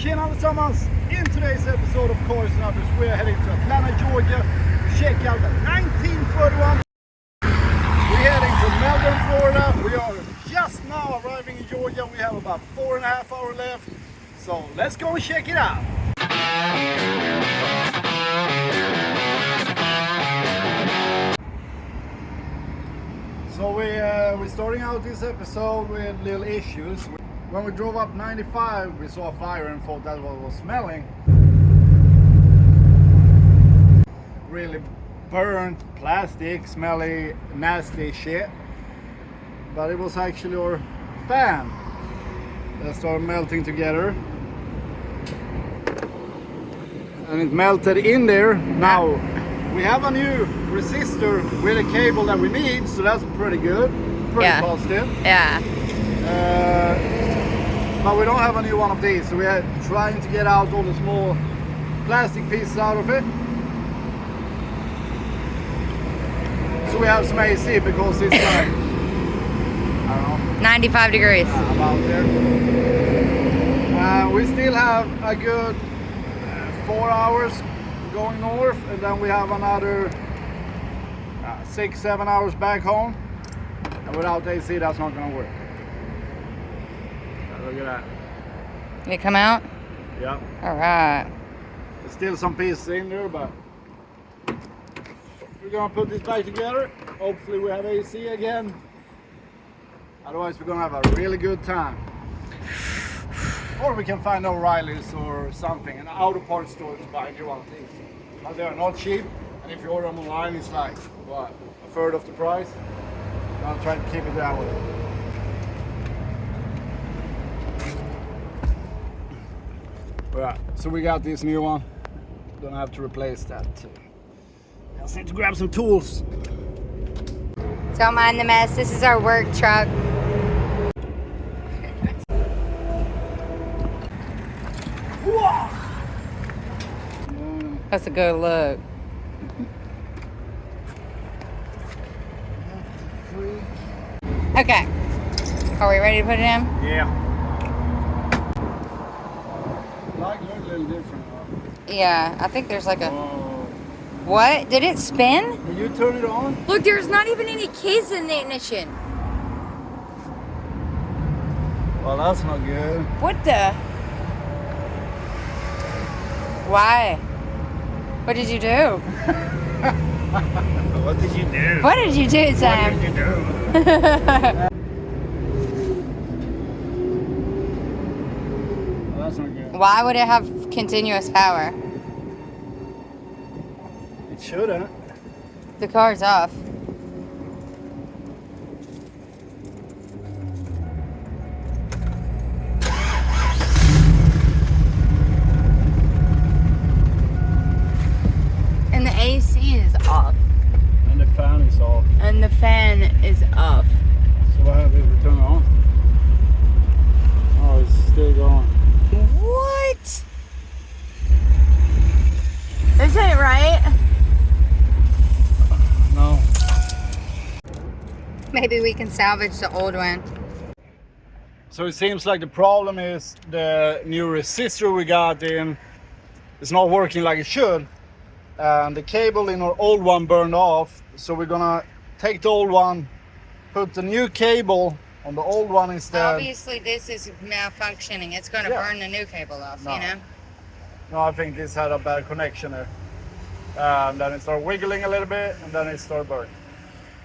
Tjena allesammans! In today's episode of CarSnipers we are heading to Atlanta, Georgia to check out the 1931. We're heading to Melbourne, Florida. We are just now arriving in Georgia. We have about 4.5 hours left. So let's go and check it out. So we're starting out this episode with little issues. When we drove up 95, we saw a fire and thought that was smelling. Really burnt plastic, smelly, nasty shit. But it was actually our fan that started melting together. And it melted in there. Now we have a new resistor with a cable that we need, so that's pretty good. Pretty positive. Yeah. But we don't have a new one of these, so we are trying to get out all the small plastic pieces out of it. So we have some AC because it's like, I don't know, 95 degrees. About there. We still have a good 4 hours going north, and then we have another 6-7 hours back home. And without AC, that's not gonna work. Look at that. Did it come out? Yeah. All right. There's still some pieces in there, but we're gonna put this back together. Hopefully we have AC again. Otherwise we're gonna have a really good time. Or we can find O'Reilly's or something, an auto parts store to buy new one of these. But they are not cheap, and if you order them online it's like, what, a third of the price? I'll try to keep it that way. Right, so we got this new one. Gonna have to replace that too. I just need to grab some tools. Don't mind the mess. This is our work truck. That's a good look. Okay. Are we ready to put it in? Yeah. Like look a little different. Yeah, I think there's like a... Oh. What? Did it spin? Can you turn it on? Look, there's not even any keys in the ignition. Well, that's not good. What the? Why? What did you do? What did you do? What did you do, Sam? What did you do? Well, that's not good. Why would it have continuous power? It shouldn't. The car's off. And the AC is off. And the fan is off. And the fan is off. So what happens if we turn it on? Oh, it's still going. What? Isn't it right? No. Maybe we can salvage the old one. So it seems like the problem is the new resistor we got in is not working like it should. And the cable in our old one burned off. So we're gonna take the old one, put the new cable on the old one instead. Obviously this is malfunctioning. It's gonna burn the new cable off, No. you know? No, I think this had a bad connection there. And then it started wiggling a little bit, and then it started burning.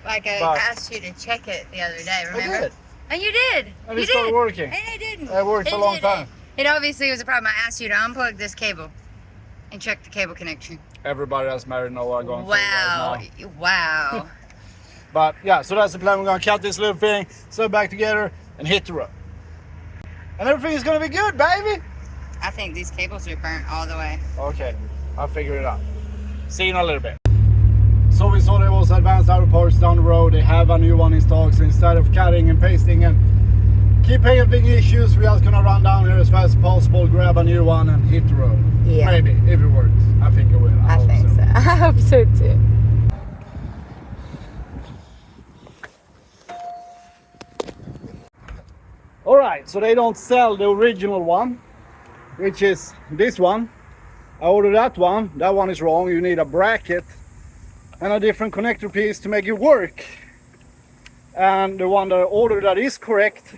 Like I asked you to check it the other day, remember? I did. And you did. And you it started did. working. And it didn't. It worked for a long time. It obviously was a problem. I asked you to unplug this cable and check the cable connection. Everybody that's married know what I'm going Wow. through right now. Wow. But yeah, so that's the plan. We're gonna cut this little thing, sew it back together, and hit the road. And everything is gonna be good, baby. I think these cables are burnt all the way. Okay, I'll figure it out. See you in a little bit. So we saw there was advanced auto parts down the road. They have a new one in stock, so instead of cutting and pasting and keep having issues, we're just gonna run down here as fast as possible, grab a new one and hit the road. Yeah. Maybe, if it works. I think it will. I hope think so. I hope so too. Alright, so they don't sell the original one. which is this one. I ordered that one. That one is wrong. You need a bracket and a different connector piece to make it work. And the one that I ordered that is correct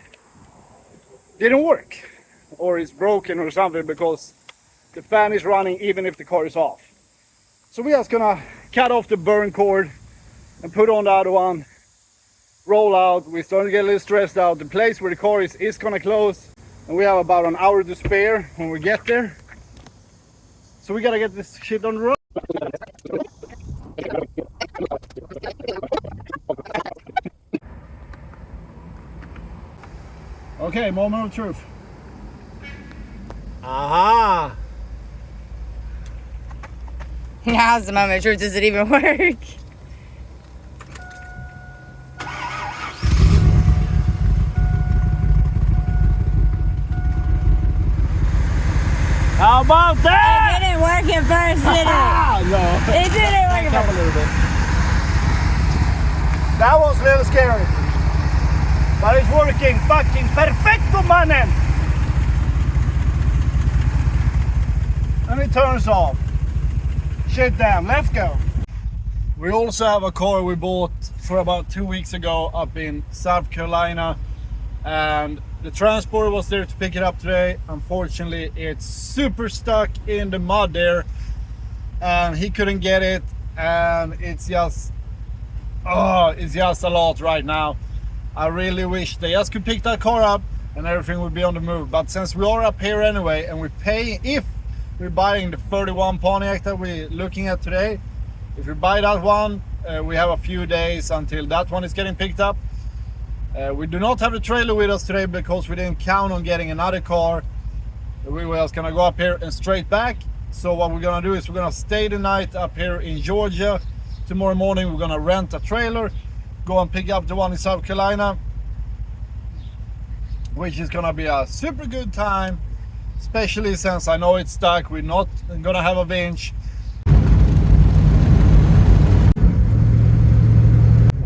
didn't work, or it's broken or something, because the fan is running even if the car is off. So we're just gonna cut off the burn cord and put on the other one, roll out. We're starting to get a little stressed out. The place where the car is gonna close, and we have about an hour to spare when we get there. So we gotta get this shit on the road. Okay, moment of truth. Aha! Now's the moment of truth. Does it even work? How about that? It didn't work at first, did it? No. It didn't work at Up a first. little bit. That was a little scary. But it's working fucking perfecto, mannen! And it turns off. Shit damn, let's go. We also have a car we bought for about 2 weeks ago up in South Carolina. And the transporter was there to pick it up today. Unfortunately, it's super stuck in the mud there. And he couldn't get it. And it's just a lot right now. I really wish they just could pick that car up and everything would be on the move. But since we are up here anyway, and if we're buying the 31 Pontiac that we're looking at today, if we buy that one, we have a few days until that one is getting picked up. We do not have the trailer with us today because we didn't count on getting another car. We were just gonna go up here and straight back. So what we're gonna do is we're gonna stay the night up here in Georgia. Tomorrow morning we're gonna rent a trailer, go and pick up the one in South Carolina, which is gonna be a super good time, especially since I know it's stuck. We're not gonna have a winch.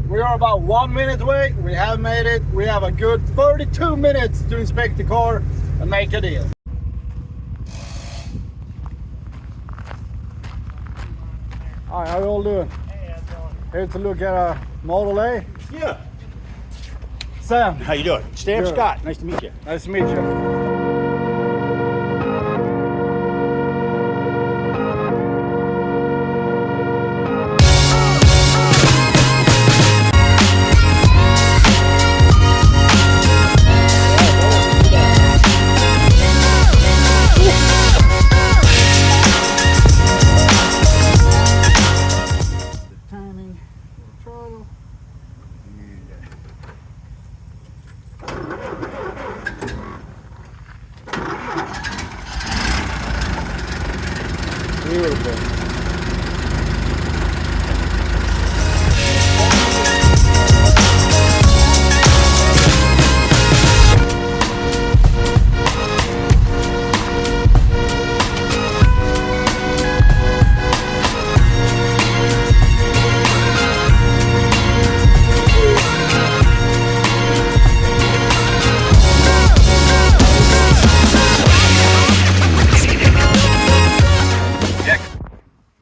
We are about 1 minute away. We have made it. We have a good 32 minutes to inspect the car and make a deal. Hi, how you all doing? Here to look at a Model A. Yeah. Sam. How you doing? Stan Good. Scott. Nice to meet you. Nice to meet you. Timing, throttle. Beautiful.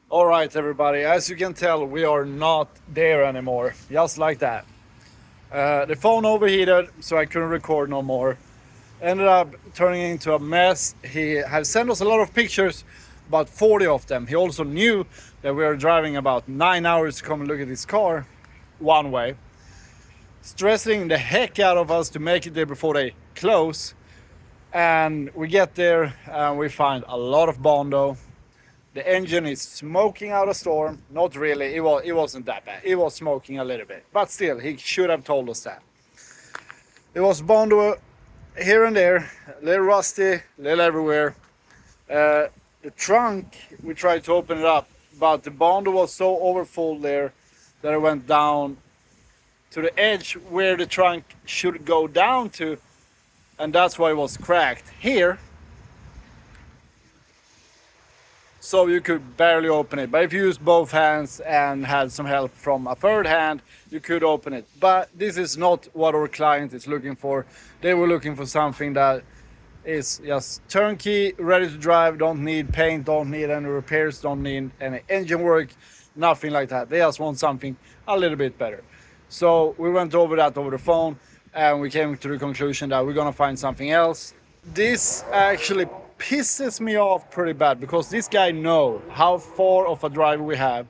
All right, everybody, as you can tell, we are not there anymore, just like that. The phone overheated, so I couldn't record no more. Ended up turning into a mess. He had sent us a lot of pictures, about 40 of them. He also knew that we were driving about 9 hours to come and look at this car one way. Stressing the heck out of us to make it there before they close. And we get there and we find a lot of Bondo. The engine is smoking out a storm. Not really, it wasn't that bad. It was smoking a little bit, but still, he should have told us that. There was Bondo here and there, a little rusty, a little everywhere. The trunk, we tried to open it up, but the Bondo was so overfull there that it went down to the edge where the trunk should go down to, and that's why it was cracked here. So you could barely open it, but if you used both hands and had some help from a third hand, you could open it. But this is not what our client is looking for. They were looking for something that is just turnkey, ready to drive, don't need paint, don't need any repairs, don't need any engine work, nothing like that. They just want something a little bit better. So we went over that over the phone and we came to the conclusion that we're gonna find something else. This actually pisses me off pretty bad because this guy knows how far of a drive we have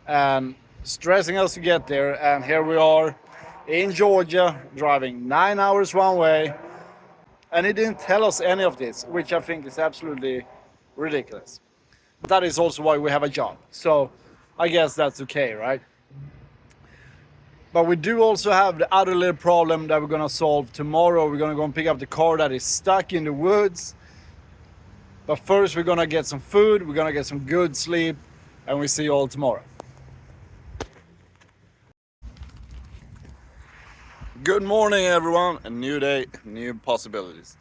and stressing us to get there, and here we are in Georgia driving 9 hours one way, and he didn't tell us any of this, which I think is absolutely ridiculous. But that is also why we have a job, so I guess that's okay, right? But we do also have the other little problem that we're gonna solve tomorrow. We're gonna go and pick up the car that is stuck in the woods. But first we're gonna get some food, we're gonna get some good sleep, and we see you all tomorrow. Good morning everyone, a new day, new possibilities.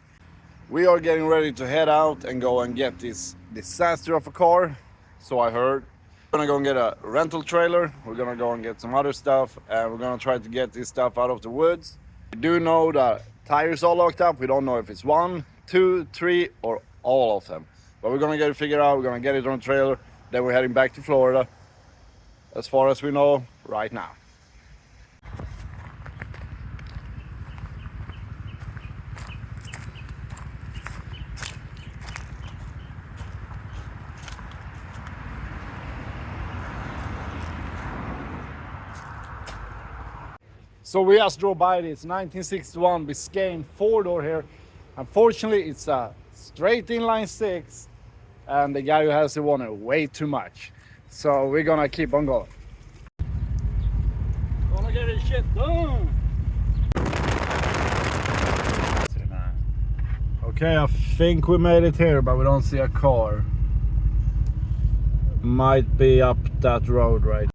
We are getting ready to head out and go and get this disaster of a car, so I heard. We're gonna go and get a rental trailer, we're gonna go and get some other stuff, and we're gonna try to get this stuff out of the woods. We do know that tires are locked up, we don't know if it's 1, 2, 3 or all of them. But we're gonna get it figured out, we're gonna get it on the trailer, then we're heading back to Florida, as far as we know right now. So we just drove by this 1961 Biscayne 4-door here. Unfortunately, it's a straight inline 6, and the guy who has it wanted way too much. So we're gonna keep on going. Gonna get this shit done. Okay, I think we made it here, but we don't see a car. Might be up that road, right?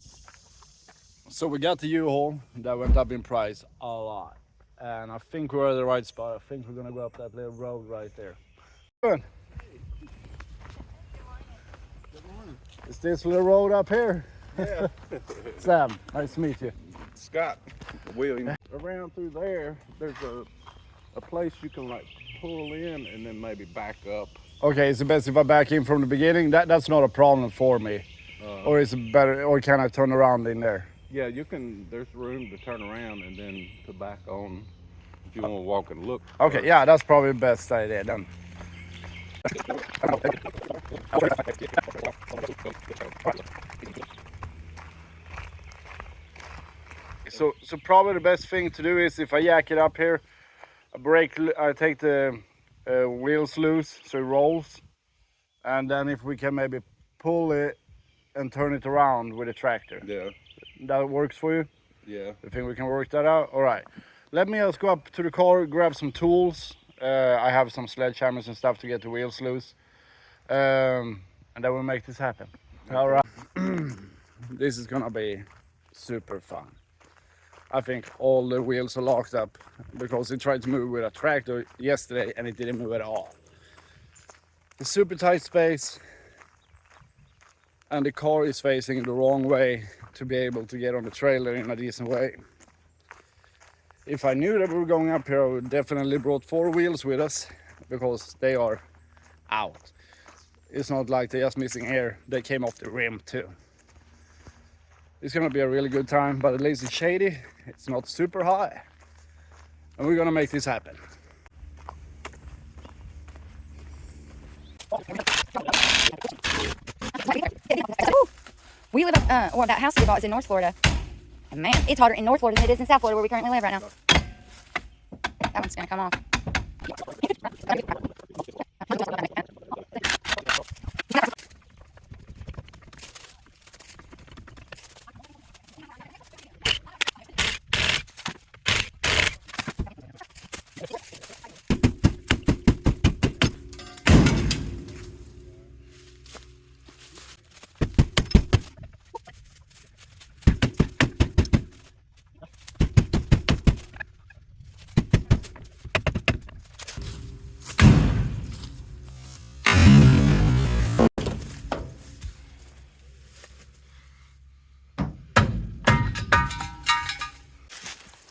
So we got the U-Haul that went up in price a lot, and I think we're at the right spot. I think we're gonna go up that little road right there. Good. Good morning. Is this little road up here? Yeah. Sam, nice to meet you. Scott, William. Around through there, there's a place you can like pull in and then maybe back up. Okay, is it best if I back in from the beginning? That's not a problem for me. Or is it better, or can I turn around in there? Yeah, you can. There's room to turn around and then to back on if you want to walk and look. Okay, yeah, that's probably the best idea then. So probably the best thing to do is if I jack it up here, I take the wheels loose so it rolls, and then if we can maybe pull it and turn it around with a tractor. Yeah. That works for you? Yeah. You think we can work that out? All right. Let me just go up to the car, grab some tools. I have some sledgehammers and stuff to get the wheels loose. And then we'll make this happen. Okay. All right. This is gonna be super fun. I think all the wheels are locked up because we tried to move with a tractor yesterday and it didn't move at all. It's super tight space, and the car is facing the wrong way to be able to get on the trailer in a decent way. If I knew that we were going up here, I would definitely brought 4 wheels with us because they are out. It's not like they're just missing air, they came off the rim too. It's gonna be a really good time, but at least it's shady, it's not super hot, and we're gonna make this happen. We live up, or that house we bought is in North Florida. And man, it's hotter in North Florida than it is in South Florida where we currently live right now. That one's gonna come off.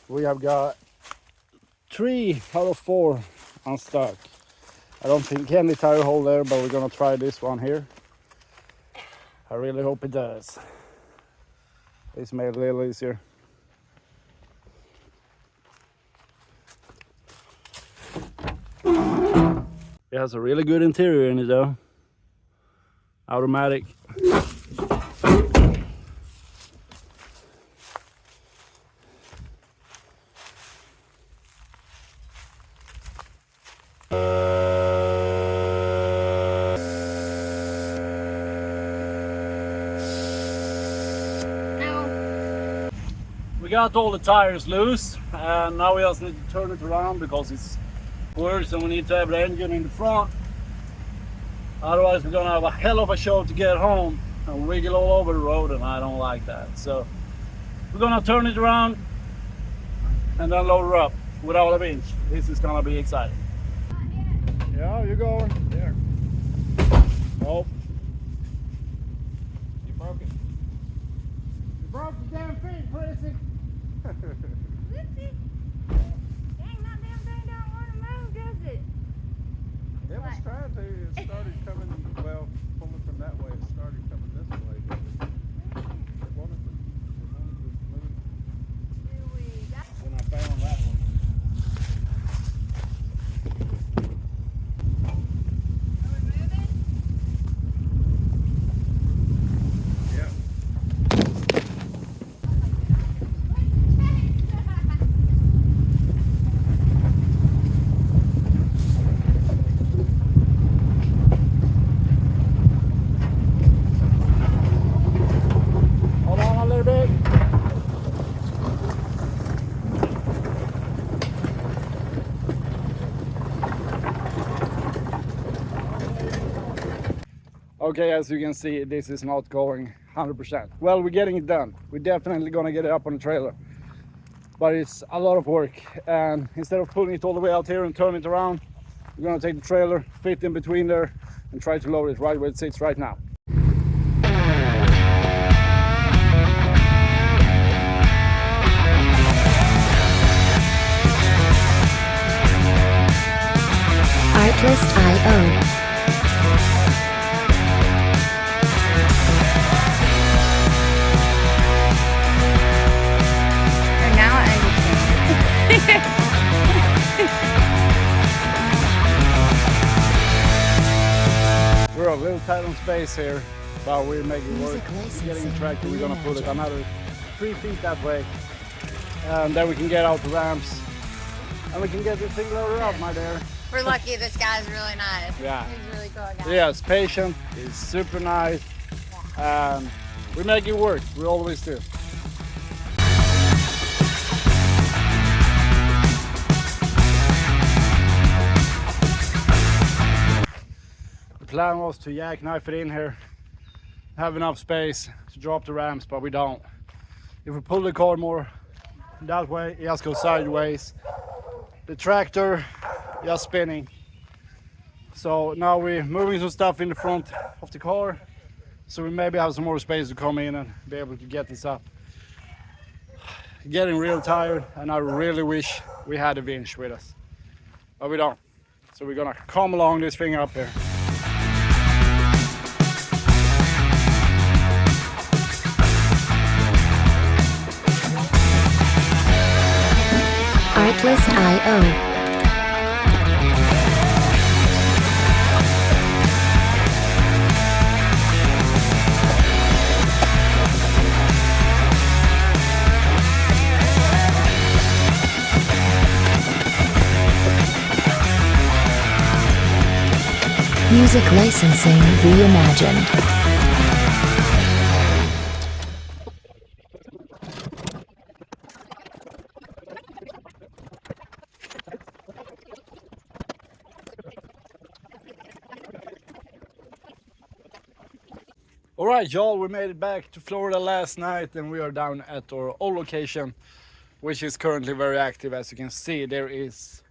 We have got 3 out of 4 unstuck. I don't think any tire hole there, but we're gonna try this one here. I really hope it does. It's made it a little easier. It has a really good interior in it though. Automatic. We got all the tires loose and now we just need to turn it around because it's worse and we need to have the engine in the front. Otherwise we're gonna have a hell of a show to get home and wiggle all over the road, and I don't like that. So we're gonna turn it around and then load her up without a winch. This is gonna be exciting. Yeah, you're going. There. Oh. You broke it. You broke the damn thing, Prissy. Whoopsie. Dang, that damn thing don't want to move, does it? It was trying to. It started coming, well, pulling from that way. It started coming this way. It wanted to move when I found that one. Are we moving? Yeah. Hold on a little bit. Okay, as you can see, this is not going 100%. Well, we're getting it done. We're definitely gonna get it up on the trailer. But it's a lot of work. And instead of pulling it all the way out here and turn it around, we're gonna take the trailer, fit in between there, and try to load it right where it sits right now. Artlist.io. Or now I understand. We're a little tight on space here, but we're making it work. Music licensing, We're getting a tractor, we're gonna put it reimagined. another 3 feet that way. And then we can get out the ramps. And we can get this thing loaded up, my dear. We're lucky this guy's really nice. Yeah. He's a really cool guy. Yeah, it's patient, it's super nice. And we make it work, we always do. The plan was to jackknife it in here, have enough space to drop the ramps, but we don't. If we pull the car more that way, it just goes sideways. The tractor just spinning. So now we're moving some stuff in the front of the car, so we maybe have some more space to come in and be able to get this up. Getting real tired, and I really wish we had a winch with us, but we don't. So we're gonna come along this thing up here. Artlist.io. Music licensing reimagined. All right, y'all, we made it back to Florida last night and we are down at our old location, which is currently very active. As you can see, there is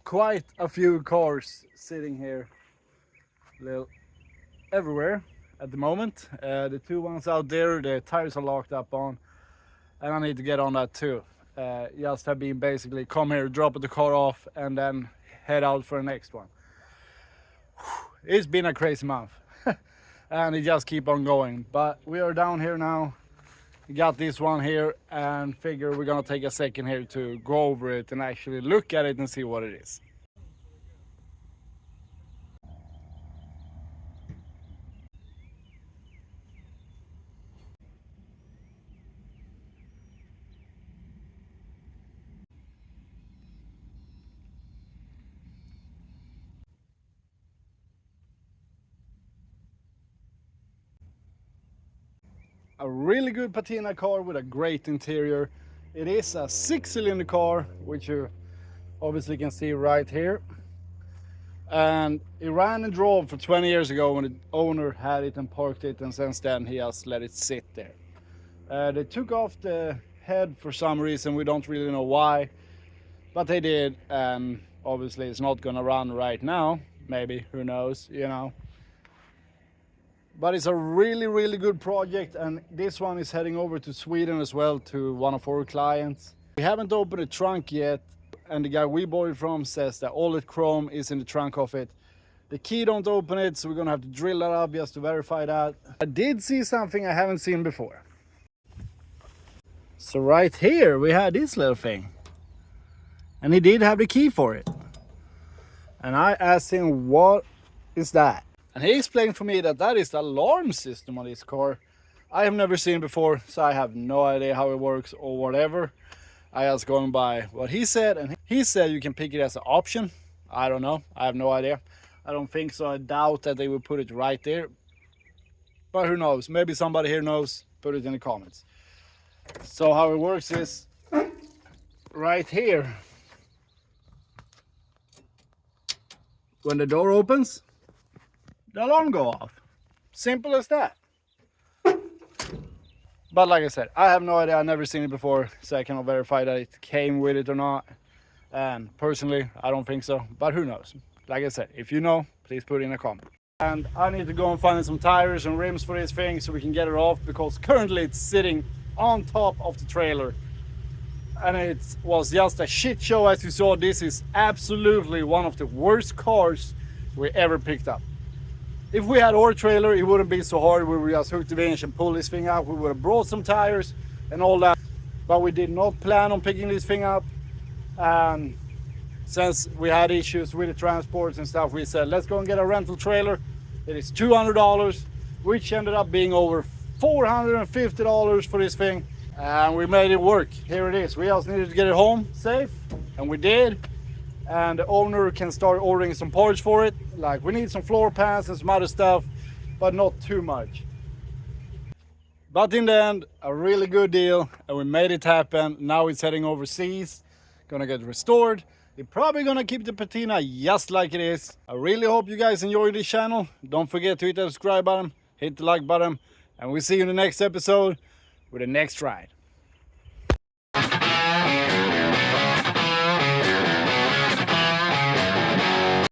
quite a few cars sitting here little everywhere at the moment. The two ones out there, the tires are locked up on, and I need to get on that too. Just have been basically come here, drop the car off, and then head out for the next one. it's been a crazy month. And it just keep on going. But we are down here now. We got this one here and figure we're gonna take a second here to go over it and actually look at it and see what it is. A really good patina car with a great interior. It is a 6-cylinder car, which you obviously can see right here. And it ran and drove for 20 years ago when the owner had it and parked it, and since then he has let it sit there. They took off the head for some reason, we don't really know why, but they did, and obviously it's not gonna run right now. Maybe, who knows, you know. But it's a really good project, and this one is heading over to Sweden as well to one of our clients. We haven't opened the trunk yet, and the guy we bought it from says that all the chrome is in the trunk of it. The key don't open it, so we're gonna have to drill that up just to verify that. I did see something I haven't seen before. So right here we had this little thing, and he did have the key for it. And I asked him, what is that? And he explained for me that that is the alarm system on this car. I have never seen it before, so I have no idea how it works or whatever. I was going by what he said, and he said you can pick it as an option. I don't know, I have no idea. I don't think so. I doubt that they will put it right there. But who knows, maybe somebody here knows, put it in the comments. So how it works is, right here, when the door opens, the alarm go off. Simple as that. But like I said, I have no idea. I've never seen it before, so I cannot verify that it came with it or not. And personally, I don't think so, but who knows? Like I said, if you know, please put it in a comment. And I need to go and find some tires and rims for this thing so we can get it off, because currently it's sitting on top of the trailer. And it was just a shit show, as you saw. This is absolutely one of the worst cars we ever picked up. If we had our trailer, it wouldn't be so hard. We would just hook the winch and pull this thing out. We would have brought some tires and all that. But we did not plan on picking this thing up. And since we had issues with the transports and stuff, we said, let's go and get a rental trailer. It is $200, which ended up being over $450 for this thing. And we made it work. Here it is. We just needed to get it home safe, and we did. And the owner can start ordering some parts for it. Like, we need some floor pans and some other stuff, but not too much. But in the end, a really good deal, and we made it happen. Now it's heading overseas, gonna get restored. We're probably gonna keep the patina just like it is. I really hope you guys enjoyed this channel. Don't forget to hit the subscribe button, hit the like button, and we'll see you in the next episode with the next ride.